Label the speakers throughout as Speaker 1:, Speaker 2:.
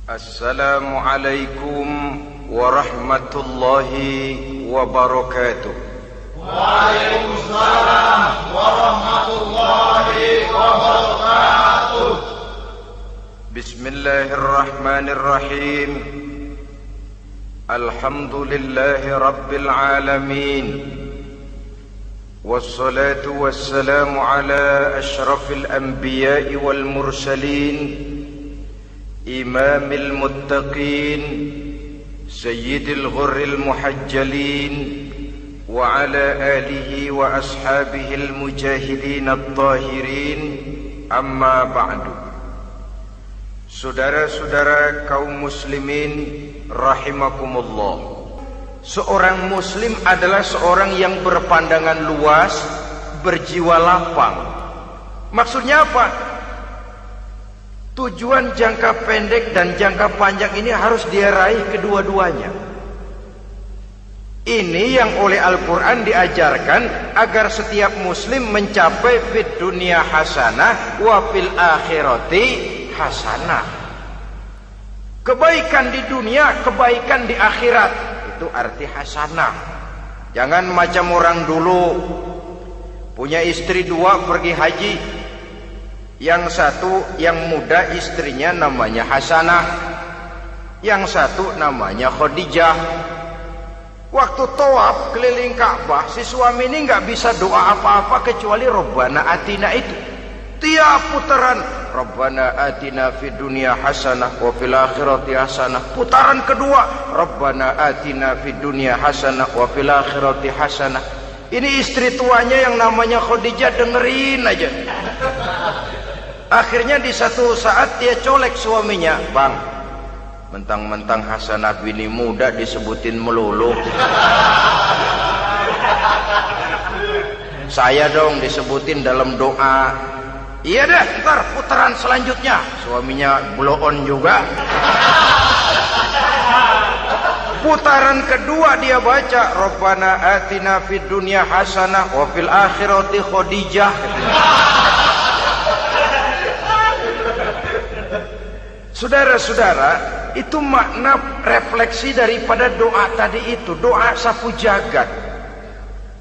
Speaker 1: Assalamualaikum warahmatullahi wabarakatuh.
Speaker 2: Waalaikumsalam warahmatullahi wabarakatuh.
Speaker 1: Bismillahirrahmanirrahim. Alhamdulillahi rabbil alamin. Wassalatu wassalamu ala ashrafil anbiya'i wal mursalin, imamil muttaqin, sayyidil ghurril muhajjalin, wa ala alihi wa ashabihil mujahidin at-tahirin, amma ba'du. Saudara-saudara kaum muslimin rahimakumullah, seorang muslim adalah seorang yang berpandangan luas, berjiwa lapang. Maksudnya apa? Tujuan jangka pendek dan jangka panjang ini harus dia raih kedua-duanya. Ini yang oleh Al-Quran diajarkan agar setiap muslim mencapai fid dunya hasanah wa fil akhirati hasanah. Kebaikan di dunia, kebaikan di akhirat, itu arti hasanah. Jangan macam orang dulu, punya istri dua pergi haji. Yang satu yang muda istrinya namanya Hasanah, yang satu namanya Khadijah. Waktu tawaf keliling Ka'bah, si suami ini nggak bisa doa apa-apa kecuali Rabbana Atina itu. Tiap putaran Rabbana Atina fid dunya hasanah wa fil akhirati hasanah. Putaran kedua Rabbana Atina fid dunya hasanah wa fil akhirati hasanah. Ini istri tuanya yang namanya Khadijah dengerin aja. Akhirnya di satu saat dia colek suaminya, "Bang, mentang-mentang Hasanah bini muda disebutin melulu. Saya dong disebutin dalam doa." "Iya deh, ntar putaran selanjutnya." Suaminya blow on juga. Putaran kedua dia baca Rabbana Atina fid dunya hasanah wa fil akhirati Khadijah. Saudara-saudara, itu makna refleksi daripada doa tadi itu, doa sapu jagat.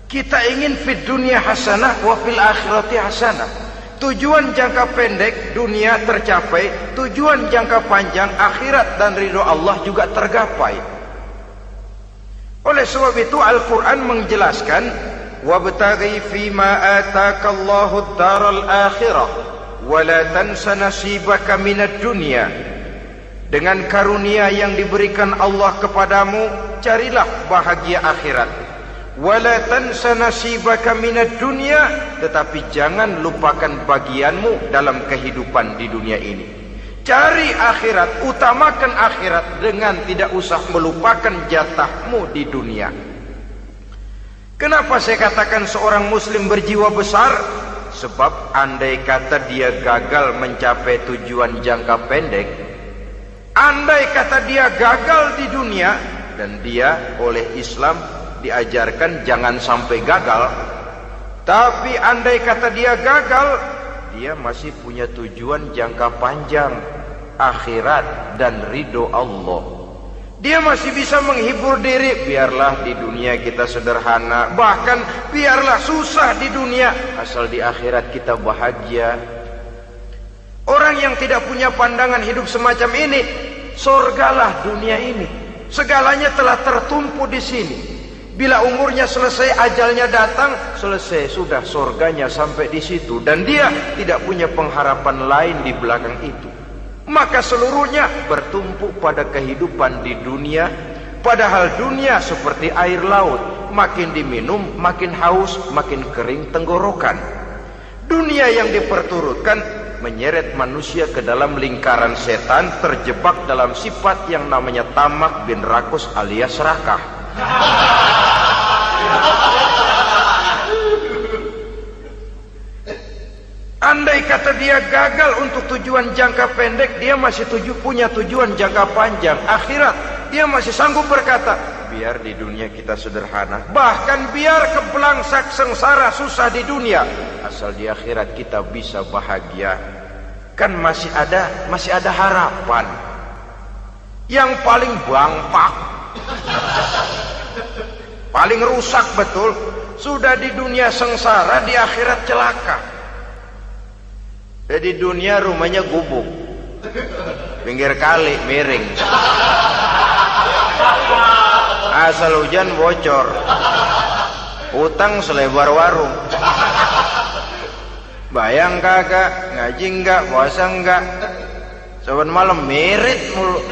Speaker 1: Kita ingin fid dunya hasanah wa fil akhirati hasanah. Tujuan jangka pendek dunia tercapai, tujuan jangka panjang akhirat dan ridho Allah juga tergapai. Oleh sebab itu Al-Quran menjelaskan, wabtaghi fima atakallahu ad-daral akhirah wa la tansa nasibaka minad dunya. Dengan karunia yang diberikan Allah kepadamu, carilah bahagia akhirat. Wa la tansa nasibaka minad dunya, tetapi jangan lupakan bagianmu dalam kehidupan di dunia ini. Cari akhirat, utamakan akhirat dengan tidak usah melupakan jatahmu di dunia. Kenapa saya katakan seorang muslim berjiwa besar? Sebab andai kata dia gagal mencapai tujuan jangka pendek, andai kata dia gagal di dunia, dan dia oleh Islam diajarkan jangan sampai gagal, tapi andai kata dia gagal, dia masih punya tujuan jangka panjang, akhirat dan ridho Allah. Dia masih bisa menghibur diri, biarlah di dunia kita sederhana, bahkan biarlah susah di dunia, asal di akhirat kita bahagia. Orang yang tidak punya pandangan hidup semacam ini, sorgalah dunia ini. Segalanya telah tertumpu di sini. Bila umurnya selesai, ajalnya datang, selesai sudah sorganya sampai di situ, dan dia tidak punya pengharapan lain di belakang itu. Maka seluruhnya bertumpu pada kehidupan di dunia, padahal dunia seperti air laut, makin diminum makin haus, makin kering tenggorokan. Dunia yang diperturutkan menyeret manusia ke dalam lingkaran setan, terjebak dalam sifat yang namanya tamak bin rakus alias serakah. Andai kata dia gagal untuk tujuan jangka pendek, dia masih punya tujuan jangka panjang, akhirat. Dia masih sanggup berkata, biar di dunia kita sederhana, bahkan biar kebelangsak sengsara susah di dunia, asal di akhirat kita bisa bahagia. Kan masih ada harapan. yang paling bangpak, paling rusak betul. Sudah di dunia sengsara, di akhirat celaka. Di dunia rumahnya gubuk, pinggir kali miring, asal hujan bocor, utang selebar warung. Bayang kagak, ngaji enggak, puasa enggak, saban malam merit mulu.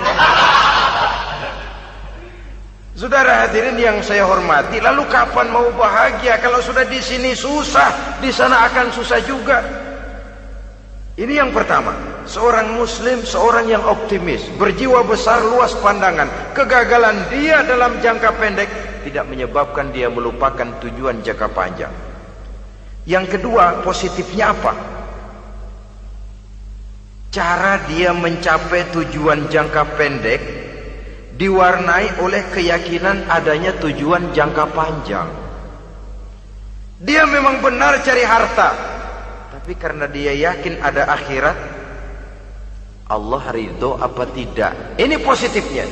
Speaker 1: Saudara hadirin yang saya hormati, lalu kapan mau bahagia kalau sudah di sini susah, di sana akan susah juga. Ini yang pertama, seorang muslim, seorang yang optimis, berjiwa besar, luas pandangan. Kegagalan dia dalam jangka pendek tidak menyebabkan dia melupakan tujuan jangka panjang. Yang kedua, positifnya apa? Cara dia mencapai tujuan jangka pendek diwarnai oleh keyakinan adanya tujuan jangka panjang. Dia memang benar cari harta, tapi karena dia yakin ada akhirat, Allah ridho apa tidak. Ini positifnya.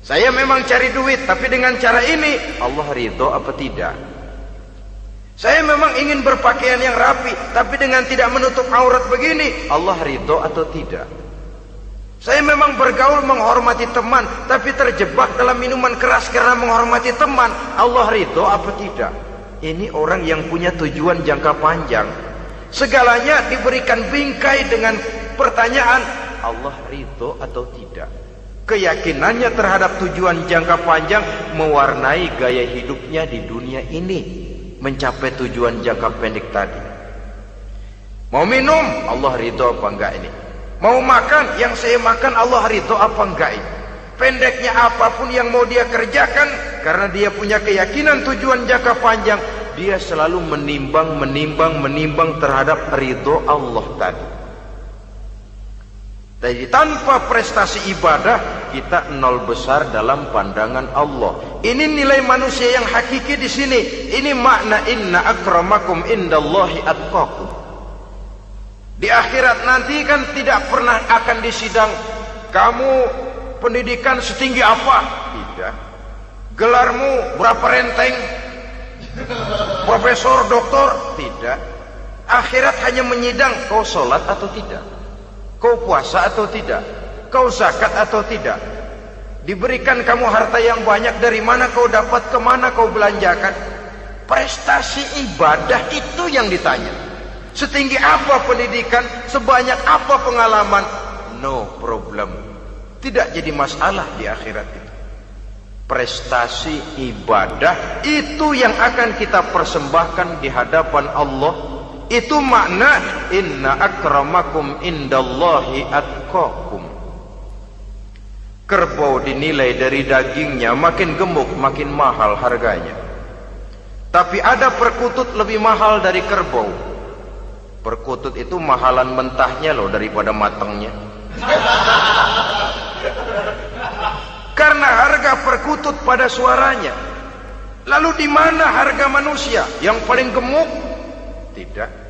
Speaker 1: Saya memang cari duit, tapi dengan cara ini Allah ridho apa tidak. Saya memang ingin berpakaian yang rapi, tapi dengan tidak menutup aurat begini, Allah ridho atau tidak. Saya memang bergaul menghormati teman, tapi terjebak dalam minuman keras karena menghormati teman, Allah ridho apa tidak. Ini orang yang punya tujuan jangka panjang. Segalanya diberikan bingkai dengan pertanyaan, Allah ridho atau tidak. Keyakinannya terhadap tujuan jangka panjang mewarnai gaya hidupnya di dunia ini, mencapai tujuan jangka pendek tadi. Mau minum, Allah ridho apa enggak ini. Mau makan, yang saya makan Allah ridho apa enggak ini. Pendeknya apapun yang mau dia kerjakan, karena dia punya keyakinan tujuan jangka panjang, dia selalu menimbang terhadap ridho Allah tadi. Jadi tanpa prestasi ibadah, kita nol besar dalam pandangan Allah. Ini nilai manusia yang hakiki di sini. Ini makna inna akramakum indallahi atqakum. Di akhirat nanti kan tidak pernah akan disidang, kamu pendidikan setinggi apa? Tidak. Gelarmu berapa renteng? Profesor, doktor? Tidak. Akhirat hanya menyidang, kau sholat atau tidak? Kau puasa atau tidak? Kau zakat atau tidak? Diberikan kamu harta yang banyak, dari mana kau dapat, kemana kau belanjakan? Prestasi ibadah itu yang ditanya. Setinggi apa pendidikan, sebanyak apa pengalaman, no problem. Tidak jadi masalah di akhirat itu. Prestasi ibadah itu yang akan kita persembahkan di hadapan Allah. Itu makna inna akramakum indallahi atqakum. Kerbau dinilai dari dagingnya, makin gemuk makin mahal harganya. Tapi ada perkutut lebih mahal dari kerbau. Perkutut itu mahalan mentahnya loh daripada matangnya. Karena harga perkutut pada suaranya. Lalu di mana harga manusia yang paling gemuk? Tidak.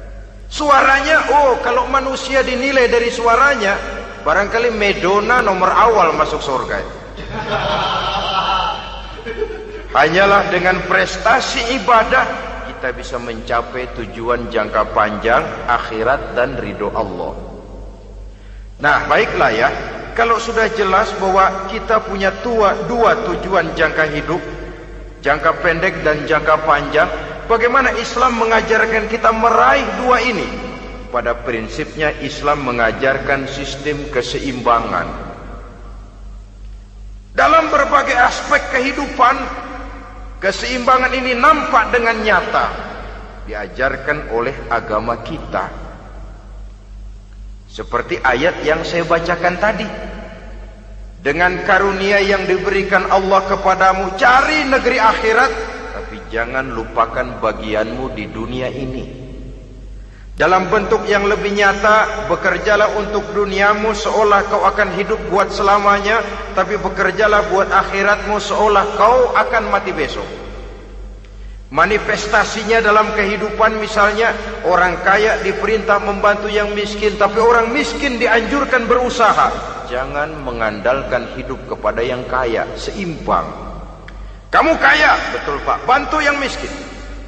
Speaker 1: Suaranya, oh kalau manusia dinilai dari suaranya, barangkali Madonna nomor awal masuk surga. Hanyalah dengan prestasi ibadah kita bisa mencapai tujuan jangka panjang, akhirat dan ridho Allah. Nah, baiklah ya, kalau sudah jelas bahwa kita punya dua tujuan jangka hidup, jangka pendek dan jangka panjang, bagaimana Islam mengajarkan kita meraih dua ini? Pada prinsipnya Islam mengajarkan sistem keseimbangan. Dalam berbagai aspek kehidupan, keseimbangan ini nampak dengan nyata diajarkan oleh agama kita. Seperti ayat yang saya bacakan tadi. Dengan karunia yang diberikan Allah kepadamu, cari negeri akhirat, tapi jangan lupakan bagianmu di dunia ini. Dalam bentuk yang lebih nyata, bekerjalah untuk duniamu seolah kau akan hidup buat selamanya, tapi bekerjalah buat akhiratmu seolah kau akan mati besok. Manifestasinya dalam kehidupan, misalnya orang kaya diperintah membantu yang miskin, tapi orang miskin dianjurkan berusaha. jangan mengandalkan hidup kepada yang kaya, seimbang. Kamu kaya, betul Pak, bantu yang miskin.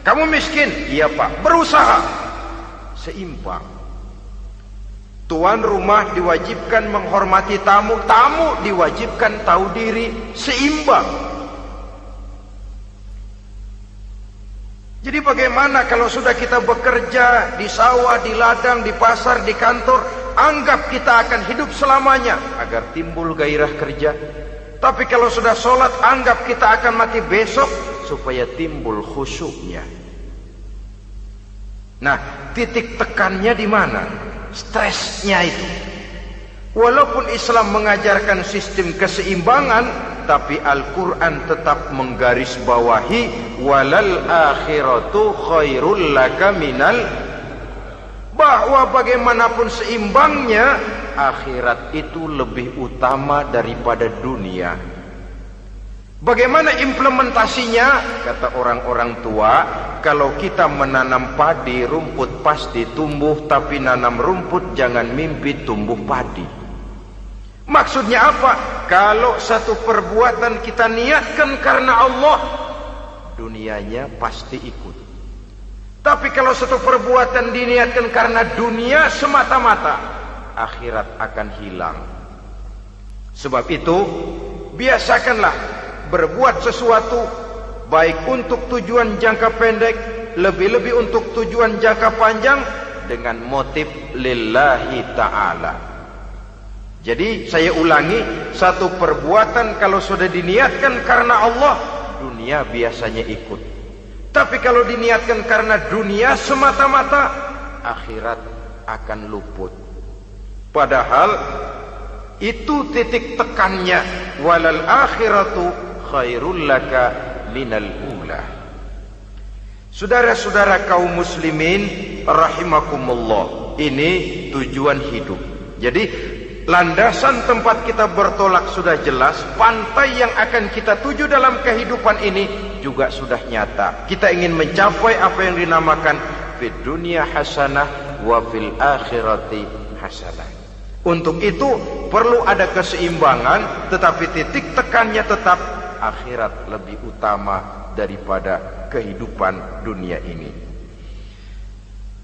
Speaker 1: Kamu miskin, iya Pak, berusaha, seimbang. Tuan rumah diwajibkan menghormati tamu, tamu diwajibkan tahu diri, seimbang. Jadi bagaimana kalau sudah kita bekerja di sawah, di ladang, di pasar, di kantor, anggap kita akan hidup selamanya agar timbul gairah kerja. Tapi kalau sudah sholat, anggap kita akan mati besok supaya timbul khusyuknya. Nah, titik tekannya di mana? Stresnya itu. Walaupun Islam mengajarkan sistem keseimbangan, tapi Al-Quran tetap menggarisbawahi walal akhiratu khairul laka minal, bahwa bagaimanapun seimbangnya, akhirat itu lebih utama daripada dunia. Bagaimana implementasinya? Kata orang-orang tua, kalau kita menanam padi, rumput pasti tumbuh, tapi nanam rumput jangan mimpi tumbuh padi. Maksudnya apa? Kalau satu perbuatan kita niatkan karena Allah, dunianya pasti ikut. Tapi kalau satu perbuatan diniatkan karena dunia semata-mata, akhirat akan hilang. Sebab itu, biasakanlah berbuat sesuatu baik untuk tujuan jangka pendek, lebih-lebih untuk tujuan jangka panjang, dengan motif lillahi ta'ala. Jadi saya ulangi, satu perbuatan kalau sudah diniatkan karena Allah, dunia biasanya ikut. Tapi kalau diniatkan karena dunia semata-mata, akhirat akan luput. Padahal itu titik tekannya, walal akhiratu khairul laka minal ula. Saudara-saudara kaum muslimin rahimakumullah, ini tujuan hidup. Jadi landasan tempat kita bertolak sudah jelas, pantai yang akan kita tuju dalam kehidupan ini juga sudah nyata. Kita ingin mencapai apa yang dinamakan fid dunya hasanah wa fil akhirati hasanah. Untuk itu perlu ada keseimbangan, tetapi titik tekannya tetap akhirat lebih utama daripada kehidupan dunia ini.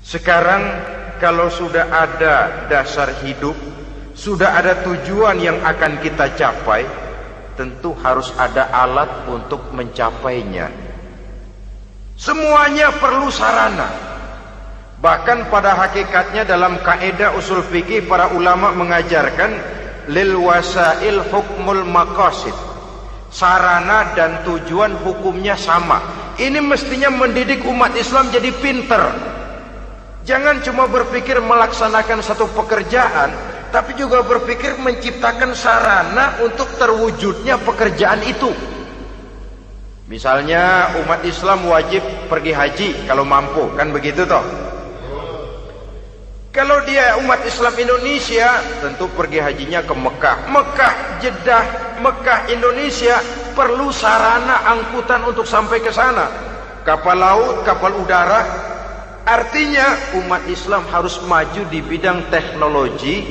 Speaker 1: Sekarang kalau sudah ada dasar hidup, sudah ada tujuan yang akan kita capai, tentu harus ada alat untuk mencapainya. Semuanya perlu sarana. Bahkan pada hakikatnya dalam kaidah usul fikih para ulama mengajarkan lil wasail hukmul maqasid. Sarana dan tujuan hukumnya sama. Ini mestinya mendidik umat Islam jadi pinter. Jangan cuma berpikir melaksanakan satu pekerjaan, tapi juga berpikir menciptakan sarana untuk terwujudnya pekerjaan itu. Misalnya umat Islam wajib pergi haji kalau mampu, kan begitu toh? Kalau dia umat Islam Indonesia, tentu pergi hajinya ke Mekah. Mekah, Jeddah, Mekah, Indonesia perlu sarana angkutan untuk sampai ke sana. Kapal laut, kapal udara. Artinya umat Islam harus maju di bidang teknologi,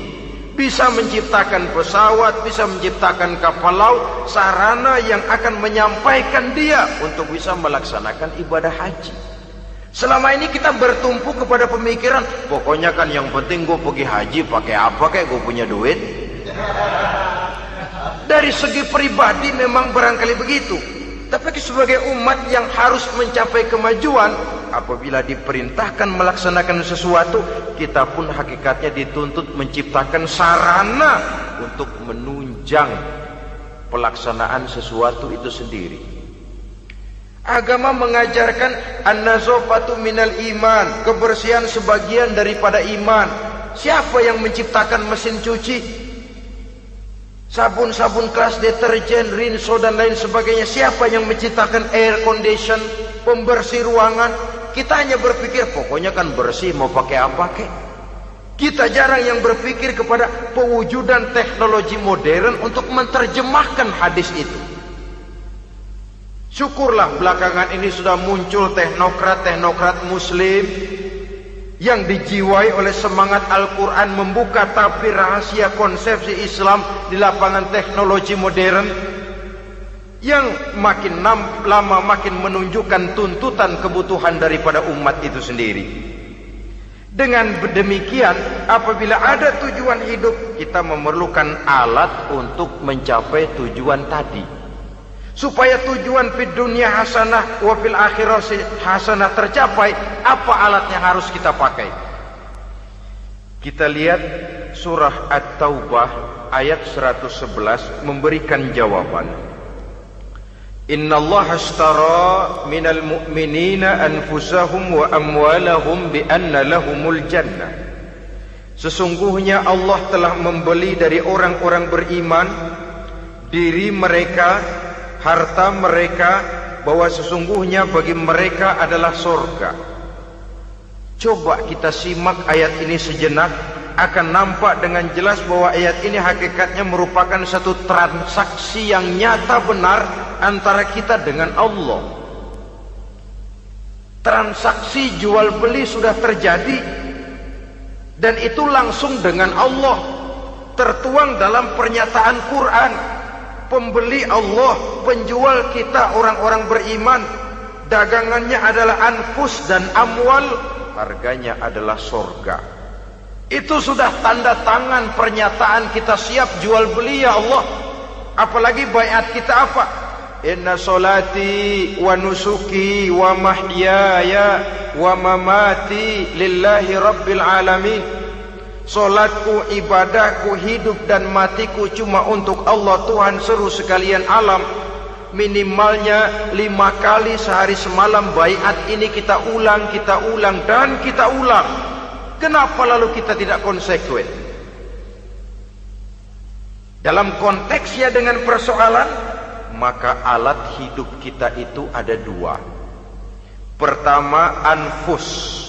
Speaker 1: bisa menciptakan pesawat, bisa menciptakan kapal laut, sarana yang akan menyampaikan dia untuk bisa melaksanakan ibadah haji. Selama ini kita bertumpu kepada pemikiran, pokoknya kan yang penting gue pergi haji pakai apa kayak gue punya duit. Dari segi pribadi memang barangkali begitu, tapi sebagai umat yang harus mencapai kemajuan, apabila diperintahkan melaksanakan sesuatu, kita pun hakikatnya dituntut menciptakan sarana untuk menunjang pelaksanaan sesuatu itu sendiri. Agama mengajarkan an-nazafatu minal iman, kebersihan sebagian daripada iman. Siapa yang menciptakan mesin cuci, sabun-sabun kelas, deterjen, rinso dan lain sebagainya? Siapa yang menciptakan air condition, pembersih ruangan? Kita hanya berpikir pokoknya kan bersih, mau pakai apa kek. Kita jarang yang berpikir kepada pewujudan teknologi modern untuk menerjemahkan hadis itu. Syukurlah belakangan ini sudah muncul teknokrat-teknokrat muslim yang dijiwai oleh semangat Al-Quran membuka tabir rahasia konsepsi Islam di lapangan teknologi modern, yang makin lama makin menunjukkan tuntutan kebutuhan daripada umat itu sendiri. Dengan demikian, apabila ada tujuan hidup, kita memerlukan alat untuk mencapai tujuan tadi. Supaya tujuan fid dunia hasanah wa fil akhirati hasanah tercapai, apa alat yang harus kita pakai? Kita lihat surah At-Taubah ayat 111 memberikan jawaban. Innallaha ashtara minal mu'minina anfusahum wa amwalahum bi anna lahumul jannah. Sesungguhnya Allah telah membeli dari orang-orang beriman diri mereka, harta mereka, bahwa sesungguhnya bagi mereka adalah surga. Coba kita simak ayat ini sejenak, akan nampak dengan jelas bahwa ayat ini hakikatnya merupakan satu transaksi yang nyata benar antara kita dengan Allah. Transaksi jual beli sudah terjadi, dan itu langsung dengan Allah, tertuang dalam pernyataan Quran. Pembeli Allah, penjual kita orang-orang beriman, dagangannya adalah anfus dan amwal, harganya adalah surga. Itu sudah tanda tangan pernyataan kita siap jual beli ya Allah. Apalagi baiat kita apa? Inna solati wa nusuki wa mahyaya wa mamati lillahi rabbil alamin. Solatku, ibadahku, hidup dan matiku cuma untuk Allah Tuhan seru sekalian alam. Minimalnya 5 kali sehari semalam baiat ini kita ulang dan kita ulang. Kenapa lalu kita tidak konsekuen? Dalam konteksnya dengan persoalan, maka alat hidup kita itu ada 2. Pertama, anfus.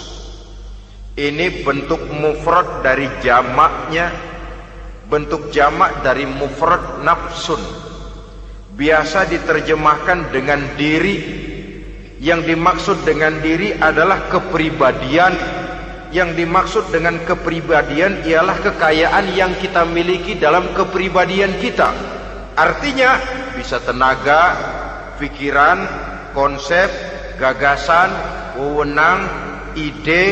Speaker 1: Ini bentuk mufrad dari jamaknya, bentuk jamak dari mufrad nafsun. Biasa diterjemahkan dengan diri. Yang dimaksud dengan diri adalah kepribadian. Yang dimaksud dengan kepribadian ialah kekayaan yang kita miliki dalam kepribadian kita. Artinya bisa tenaga, pikiran, konsep, gagasan, wewenang, ide,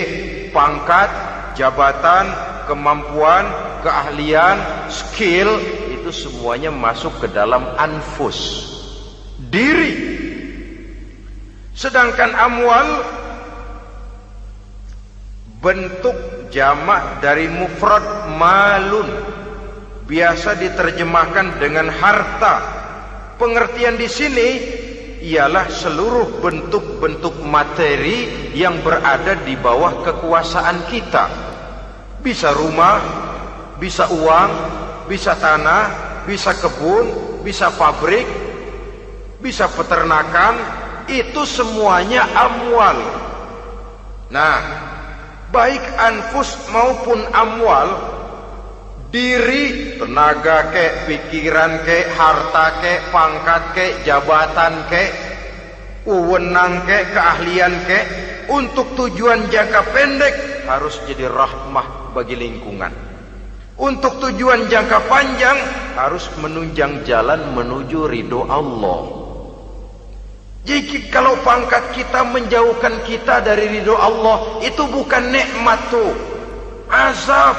Speaker 1: pangkat, jabatan, kemampuan, keahlian, skill, itu semuanya masuk ke dalam anfus, diri. Sedangkan amwal bentuk jamak dari mufrad malun, biasa diterjemahkan dengan harta. Pengertian di sini ialah seluruh bentuk-bentuk materi yang berada di bawah kekuasaan kita. Bisa rumah, bisa uang, bisa tanah, bisa kebun, bisa pabrik, bisa peternakan, itu semuanya amwal. Nah, baik anfus maupun amwal, diri, tenaga kek, pikiran kek, harta kek, pangkat kek, jabatan kek, wewenang kek, keahlian kek, untuk tujuan jangka pendek harus jadi rahmah bagi lingkungan. Untuk tujuan jangka panjang harus menunjang jalan menuju ridho Allah. Jadi kalau pangkat kita menjauhkan kita dari ridho Allah, itu bukan nikmat tuh, azab.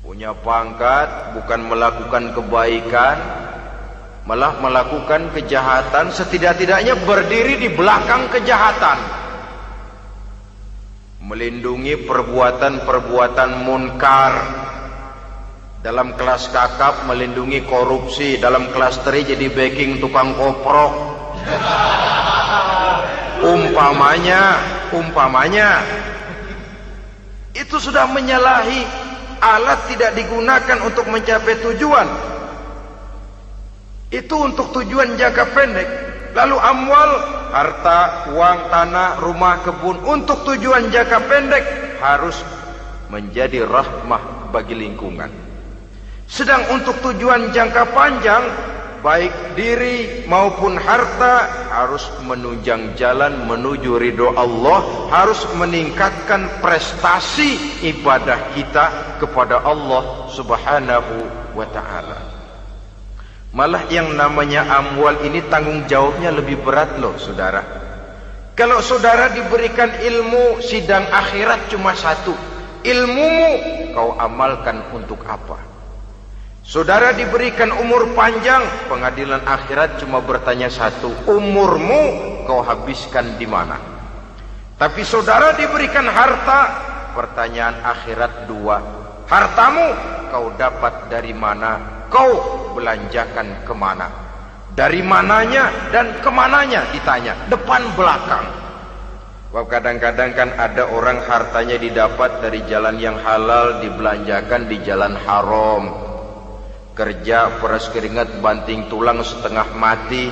Speaker 1: Punya pangkat bukan melakukan kebaikan, malah melakukan kejahatan, setidak-tidaknya berdiri di belakang kejahatan, melindungi perbuatan-perbuatan munkar. Dalam kelas kakap melindungi korupsi, dalam kelas teri jadi backing tukang koprok. Umpamanya itu sudah menyalahi. Alat tidak digunakan untuk mencapai tujuan, itu untuk tujuan jangka pendek. Lalu amwal, harta, uang, tanah, rumah, kebun, untuk tujuan jangka pendek harus menjadi rahmah bagi lingkungan. Sedang untuk tujuan jangka panjang, baik diri maupun harta, harus menunjang jalan menuju ridho Allah, harus meningkatkan prestasi ibadah kita kepada Allah Subhanahu wa ta'ala. Malah yang namanya amwal ini tanggung jawabnya lebih berat loh saudara. Kalau saudara diberikan ilmu, sidang akhirat cuma satu, ilmumu kau amalkan untuk apa? Saudara diberikan umur panjang, pengadilan akhirat cuma bertanya satu, umurmu kau habiskan di mana? Tapi saudara diberikan harta, pertanyaan akhirat dua, hartamu kau dapat dari mana? Kau belanjakan kemana? Dari mananya dan kemananya ditanya, depan belakang. Sebab kadang-kadang kan ada orang hartanya didapat dari jalan yang halal, dibelanjakan di jalan haram. Kerja peras keringat banting tulang setengah mati,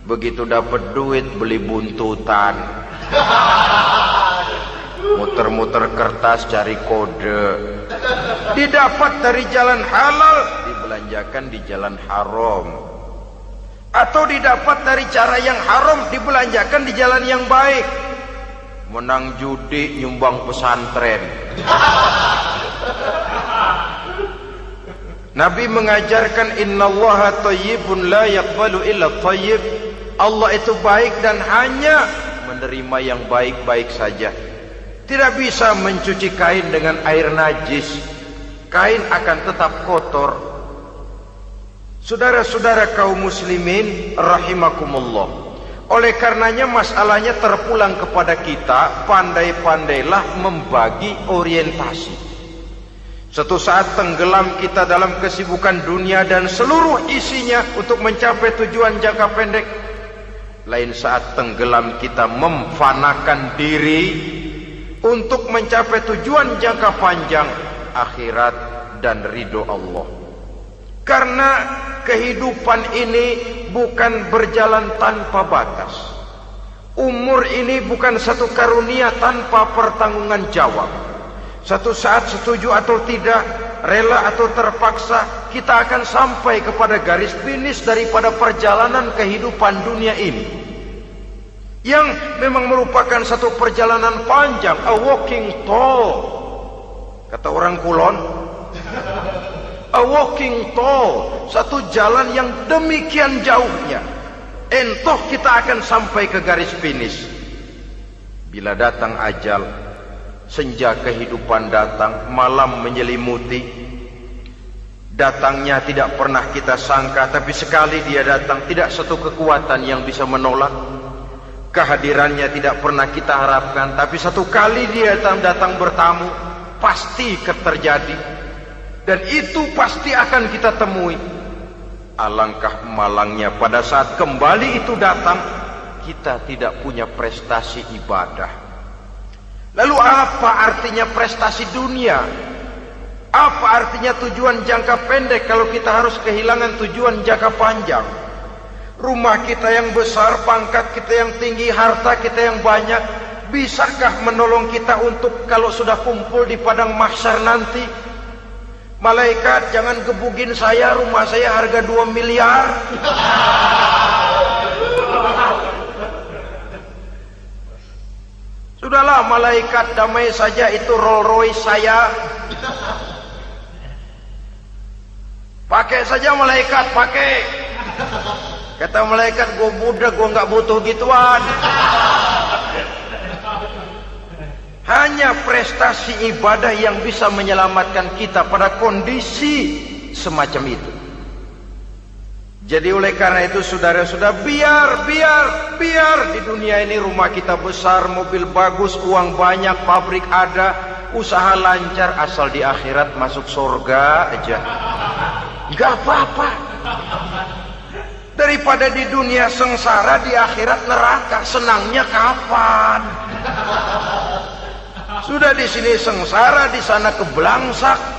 Speaker 1: begitu dapat duit beli buntutan, muter-muter kertas cari kode. Didapat dari jalan halal, dibelanjakan di jalan haram. Atau didapat dari cara yang haram, dibelanjakan di jalan yang baik. Menang judi, nyumbang pesantren. Nabi mengajarkan innallaha thayyibun la yaqbalu illa thayyib. Allah itu baik dan hanya menerima yang baik-baik saja. Tidak bisa mencuci kain dengan air najis. Kain akan tetap kotor. Saudara-saudara kaum muslimin rahimakumullah. Oleh karenanya masalahnya terpulang kepada kita, pandai-pandailah membagi orientasi. Suatu saat tenggelam kita dalam kesibukan dunia dan seluruh isinya untuk mencapai tujuan jangka pendek. Lain saat tenggelam kita memfanakan diri untuk mencapai tujuan jangka panjang, akhirat dan ridho Allah. Karena kehidupan ini bukan berjalan tanpa batas. Umur ini bukan satu karunia tanpa pertanggungan jawab. Satu saat setuju atau tidak, rela atau terpaksa, kita akan sampai kepada garis finish daripada perjalanan kehidupan dunia ini, yang memang merupakan satu perjalanan panjang, a walking tall. Kata orang Kulon, a walking tall, satu jalan yang demikian jauhnya. Entoh kita akan sampai ke garis finish. Bila datang ajal, senja kehidupan datang, malam menyelimuti. Datangnya tidak pernah kita sangka, tapi sekali dia datang, tidak satu kekuatan yang bisa menolak. Kehadirannya tidak pernah kita harapkan, tapi satu kali dia datang bertamu, pasti terjadi. Dan itu pasti akan kita temui. Alangkah malangnya pada saat kembali itu datang, kita tidak punya prestasi ibadah. Lalu apa artinya prestasi dunia? Apa artinya tujuan jangka pendek kalau kita harus kehilangan tujuan jangka panjang? Rumah kita yang besar, pangkat kita yang tinggi, harta kita yang banyak, bisakah menolong kita untuk kalau sudah kumpul di padang mahsyar nanti? Malaikat, jangan gebugin saya, rumah saya harga 2 miliar. Sudahlah malaikat, damai saja, itu Rolls Royce saya. Pakai saja malaikat, pakai. Kata malaikat, gue budak, gue nggak butuh gituan. Hanya prestasi ibadah yang bisa menyelamatkan kita pada kondisi semacam itu. Jadi oleh karena itu saudara-saudara, biar di dunia ini rumah kita besar, mobil bagus, uang banyak, pabrik ada, usaha lancar, asal di akhirat masuk surga aja. Gak apa-apa. Daripada di dunia sengsara, di akhirat neraka, senangnya kapan? Sudah di sini sengsara, di sana keblangsak.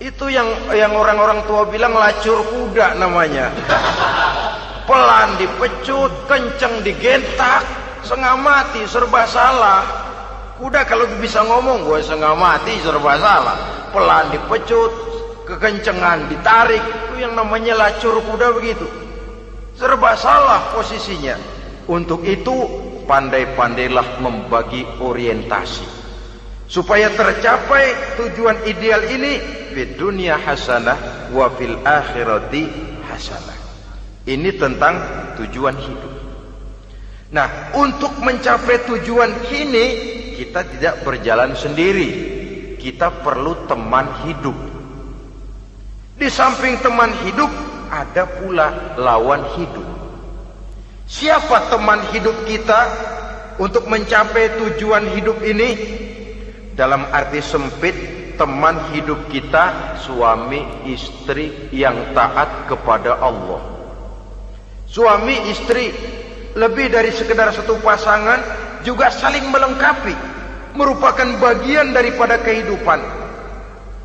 Speaker 1: Itu yang orang-orang tua bilang lacur kuda namanya. Pelan dipecut, kenceng digentak, setengah mati, serba salah. Kuda kalau bisa ngomong, gue setengah mati, serba salah. Pelan dipecut, kekencengan, ditarik. Itu yang namanya lacur kuda begitu. Serba salah posisinya. Untuk itu pandai-pandailah membagi orientasi supaya tercapai tujuan ideal ini, fid dunya hasanah wa fil akhirati hasanah. Ini tentang tujuan hidup. Nah, untuk mencapai tujuan ini kita tidak berjalan sendiri. Kita perlu teman hidup. Di samping teman hidup ada pula lawan hidup. Siapa teman hidup kita untuk mencapai tujuan hidup ini? Dalam arti sempit, teman hidup kita suami istri yang taat kepada Allah. Suami istri lebih dari sekedar satu pasangan, juga saling melengkapi, merupakan bagian daripada kehidupan.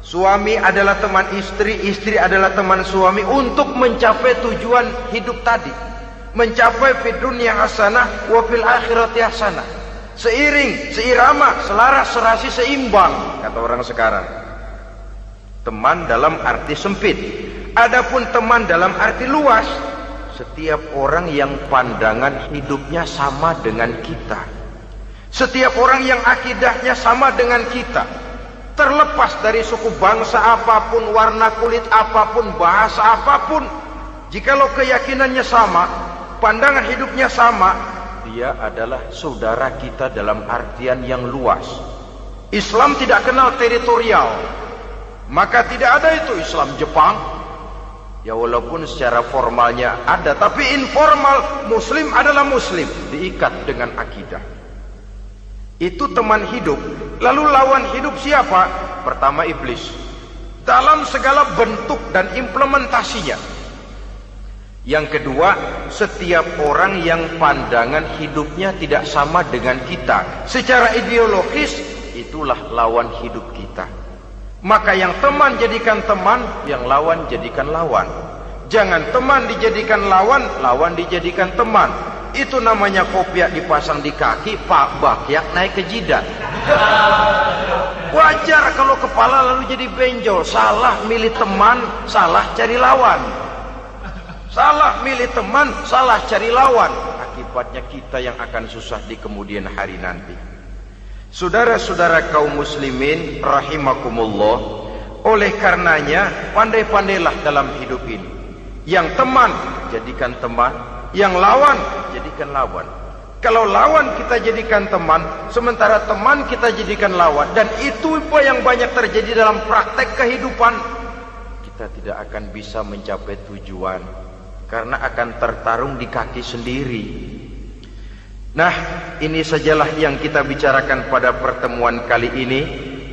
Speaker 1: Suami adalah teman istri, istri adalah teman suami untuk mencapai tujuan hidup tadi, mencapai fid dunya hasanah wa fil akhirati hasanah. Seiring, seirama, selaras, serasi, seimbang, kata orang sekarang. Teman dalam arti sempit. Adapun teman dalam arti luas, setiap orang yang pandangan hidupnya sama dengan kita, setiap orang yang akidahnya sama dengan kita, terlepas dari suku bangsa apapun, warna kulit apapun, bahasa apapun, jikalau keyakinannya sama, pandangan hidupnya sama, dia adalah saudara kita dalam artian yang luas. Islam tidak kenal teritorial, maka tidak ada itu Islam Jepang. Ya walaupun secara formalnya ada, tapi informal muslim adalah muslim, diikat dengan akidah. Itu teman hidup. Lalu lawan hidup siapa? Pertama iblis, dalam segala bentuk dan implementasinya. Yang kedua, setiap orang yang pandangan hidupnya tidak sama dengan kita secara ideologis, itulah lawan hidup kita. Maka yang teman jadikan teman, yang lawan jadikan lawan. Jangan teman dijadikan lawan, lawan dijadikan teman. Itu namanya kopiah dipasang di kaki, pak bakyak naik ke jidat. Wajar kalau kepala lalu jadi benjol. Salah milih teman, salah cari lawan. Salah milih teman, salah cari lawan. Akibatnya kita yang akan susah di kemudian hari nanti. Saudara-saudara kaum muslimin rahimakumullah, oleh karenanya pandai-pandailah dalam hidup ini. Yang teman jadikan teman, yang lawan jadikan lawan. Kalau lawan kita jadikan teman, sementara teman kita jadikan lawan, dan itu yang banyak terjadi dalam praktek kehidupan, kita tidak akan bisa mencapai tujuan karena akan tertarung di kaki sendiri. Nah, ini sajalah yang kita bicarakan pada pertemuan kali ini.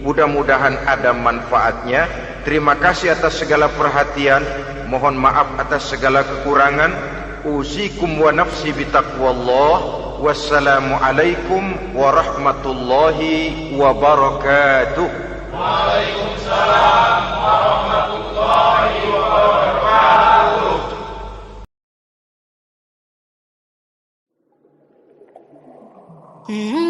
Speaker 1: Mudah-mudahan ada manfaatnya. Terima kasih atas segala perhatian. Mohon maaf atas segala kekurangan. Usikum wa nafsi bitaqwallah. Wassalamualaikum warahmatullahi wabarakatuh.
Speaker 2: Waalaikumsalam warahmatullahi wabarakatuh.
Speaker 3: Mm-hmm.